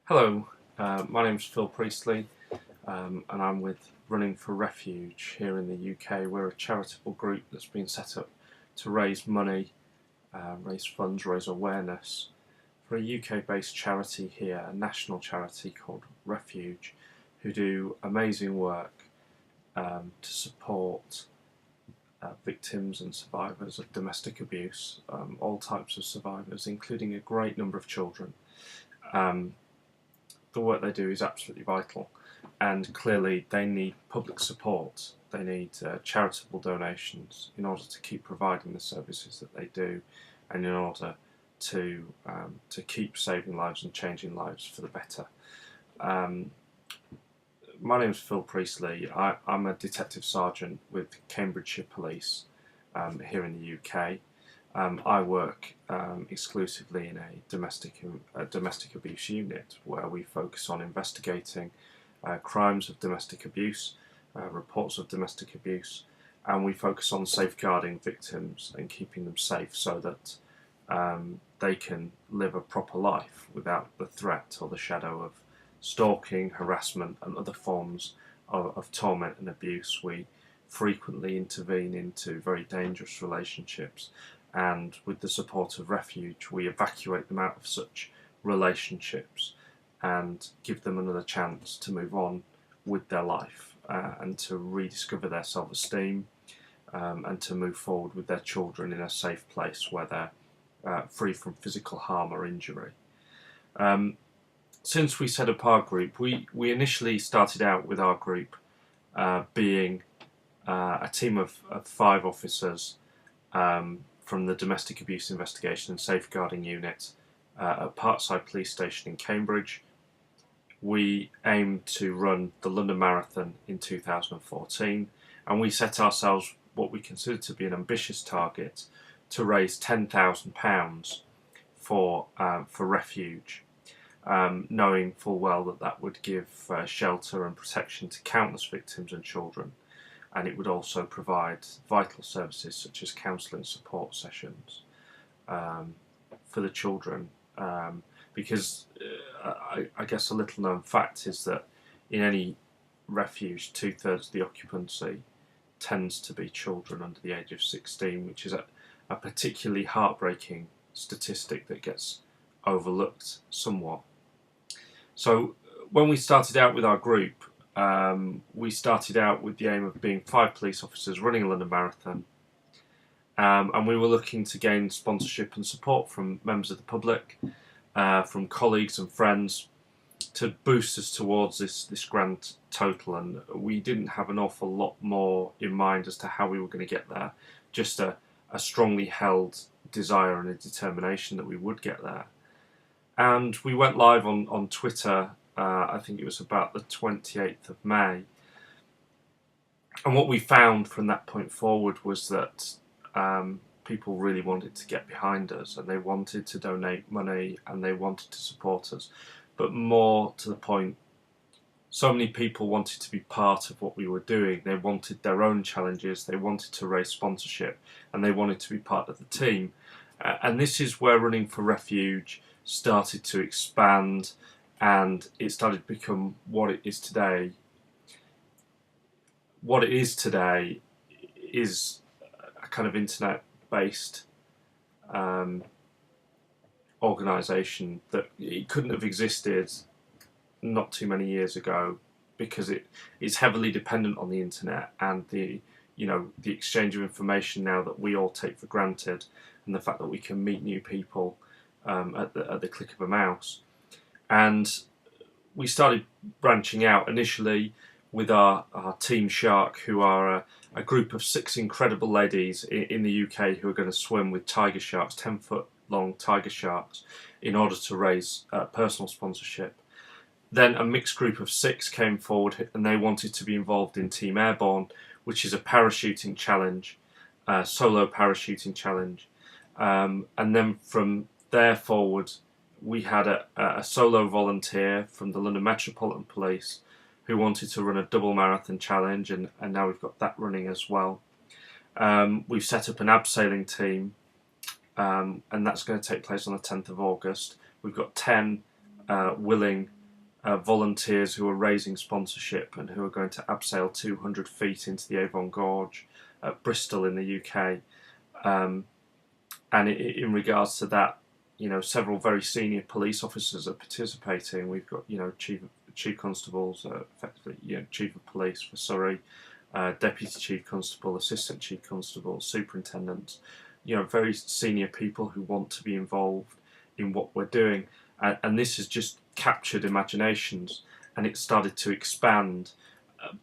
Hello, my name is Phil Priestley, and I'm with Running4Refuge here in the UK. We're a charitable group that's been set up to raise money, raise funds, raise awareness for a UK-based charity here, a national charity called Refuge, who do amazing work to support victims and survivors of domestic abuse, all types of survivors, including a great number of children. The work they do is absolutely vital, and clearly they need public support. They need charitable donations in order to keep providing the services that they do, and in order to keep saving lives and changing lives for the better. My name is Phil Priestley. I'm a detective sergeant with Cambridgeshire Police here in the UK. I work exclusively in a domestic abuse unit where we focus on investigating crimes of domestic abuse, reports of domestic abuse, and we focus on safeguarding victims and keeping them safe so that they can live a proper life without the threat or the shadow of stalking, harassment and other forms of torment and abuse. We frequently intervene into very dangerous relationships, and with the support of Refuge we evacuate them out of such relationships and give them another chance to move on with their life and to rediscover their self-esteem and to move forward with their children in a safe place where they're free from physical harm or injury. Since we set up our group, we initially started out with our group being a team of 5 officers from the Domestic Abuse Investigation and Safeguarding Unit at Parkside Police Station in Cambridge. We aimed to run the London Marathon in 2014, and we set ourselves what we considered to be an ambitious target to raise £10,000 for Refuge, knowing full well that that would give shelter and protection to countless victims and children, and it would also provide vital services such as counselling support sessions for the children, because I guess a little known fact is that in any refuge 2/3 of the occupancy tends to be children under the age of 16, which is a particularly heartbreaking statistic that gets overlooked somewhat. So when we started out with our group, we started out with the aim of being 5 police officers running a London Marathon, and we were looking to gain sponsorship and support from members of the public, from colleagues and friends, to boost us towards this grand total. And we didn't have an awful lot more in mind as to how we were going to get there, just a strongly held desire and a determination that we would get there. And we went live on Twitter, I think it was about the 28th of May. And what we found from that point forward was that people really wanted to get behind us, and they wanted to donate money and they wanted to support us. But more to the point, so many people wanted to be part of what we were doing. They wanted their own challenges, they wanted to raise sponsorship, and they wanted to be part of the team. And this is where Running4Refuge started to expand, and it started to become what it is today. What it is today is a kind of internet-based organisation that it couldn't have existed not too many years ago, because it is heavily dependent on the internet and the exchange of information now that we all take for granted, and the fact that we can meet new people at the click of a mouse. And we started branching out initially with our Team Shark, who are a group of 6 incredible ladies in the UK who are going to swim with tiger sharks, 10-foot long tiger sharks, in order to raise personal sponsorship. Then a mixed group of 6 came forward, and they wanted to be involved in Team Airborne, which is a parachuting challenge, solo parachuting challenge. And then from there forward, we had a solo volunteer from the London Metropolitan Police who wanted to run a double marathon challenge, and now we've got that running as well. We've set up an abseiling team, and that's going to take place on the 10th of August. We've got 10 willing volunteers who are raising sponsorship and who are going to abseil 200 feet into the Avon Gorge at Bristol in the UK. And in regards to that, several very senior police officers are participating. We've got, chief constables, effectively, chief of police for Surrey, deputy chief constable, assistant chief constable, superintendents, very senior people who want to be involved in what we're doing. And this has just captured imaginations, and it started to expand,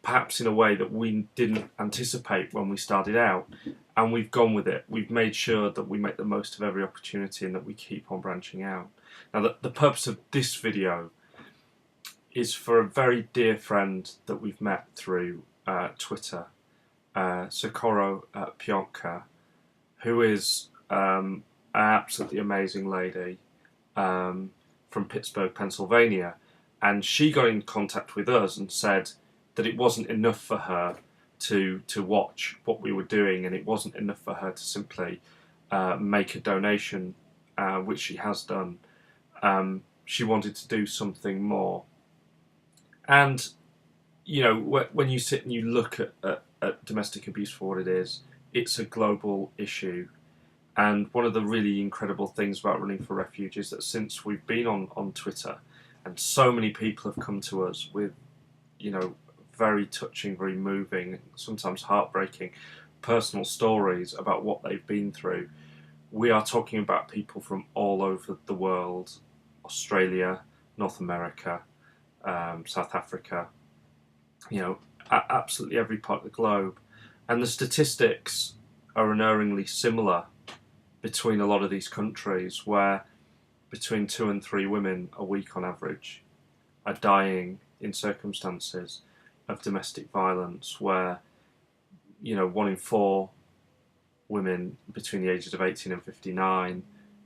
perhaps in a way that we didn't anticipate when we started out. And we've gone with it. We've made sure that we make the most of every opportunity and that we keep on branching out. Now, the purpose of this video is for a very dear friend that we've met through Twitter, Socorro Piontka, who is an absolutely amazing lady from Pittsburgh, Pennsylvania. And she got in contact with us and said that it wasn't enough for her to watch what we were doing, and it wasn't enough for her to simply make a donation, which she has done. She wanted to do something more. And, when you sit and you look at domestic abuse for what it is, it's a global issue. And one of the really incredible things about Running4Refuge is that since we've been on Twitter, and so many people have come to us with, very touching, very moving, sometimes heartbreaking personal stories about what they've been through. We are talking about people from all over the world: Australia, North America, South Africa, absolutely every part of the globe. And the statistics are unerringly similar between a lot of these countries, where between 2 and 3 women a week on average are dying in circumstances of domestic violence, where 1 in 4 women between the ages of 18 and 59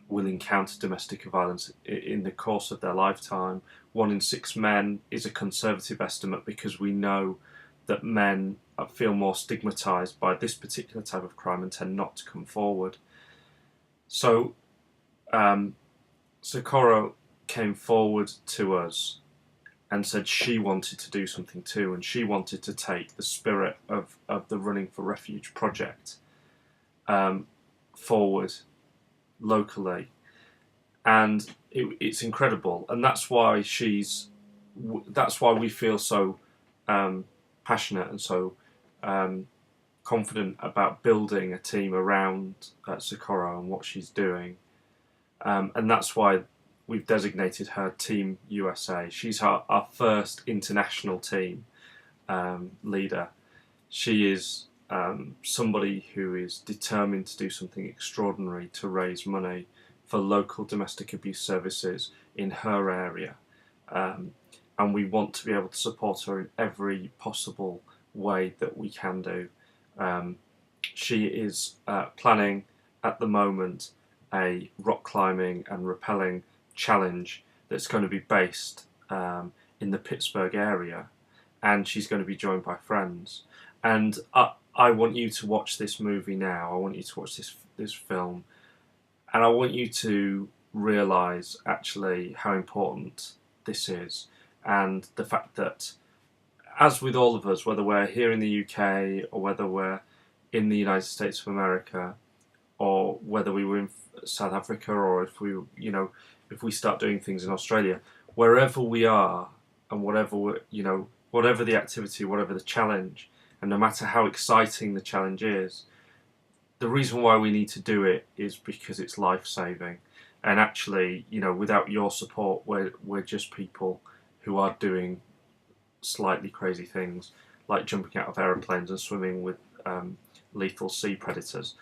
will encounter domestic violence in the course of their lifetime. 1 in 6 men is a conservative estimate, because we know that men feel more stigmatized by this particular type of crime and tend not to come forward. So Socorro came forward to us and said she wanted to do something too, and she wanted to take the spirit of the Running4Refuge project forward locally. And it's incredible, and that's why we feel so passionate and so confident about building a team around Socorro and what she's doing, and that's why we've designated her Team USA. She's our first international team leader. She is somebody who is determined to do something extraordinary to raise money for local domestic abuse services in her area. And we want to be able to support her in every possible way that we can do. She is planning at the moment a rock climbing and rappelling challenge that's going to be based in the Pittsburgh area, and she's going to be joined by friends. And I want you to watch this movie now. I want you to watch this film, and I want you to realise actually how important this is, and the fact that, as with all of us, whether we're here in the UK or whether we're in the United States of America, or whether we were in South Africa, or if we start doing things in Australia, wherever we are, and whatever the activity, whatever the challenge, and no matter how exciting the challenge is, the reason why we need to do it is because it's life-saving. And actually, without your support, we're just people who are doing slightly crazy things, like jumping out of aeroplanes and swimming with lethal sea predators.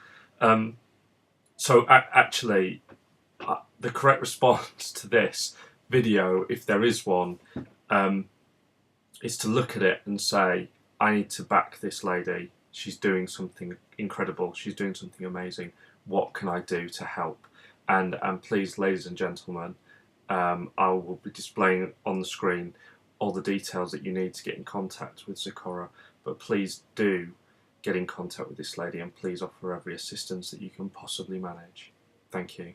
So actually, the correct response to this video, if there is one, is to look at it and say, I need to back this lady. She's doing something incredible. She's doing something amazing. What can I do to help? And please, ladies and gentlemen, I will be displaying on the screen all the details that you need to get in contact with Socorro. But please do get in contact with this lady, and please offer every assistance that you can possibly manage. Thank you.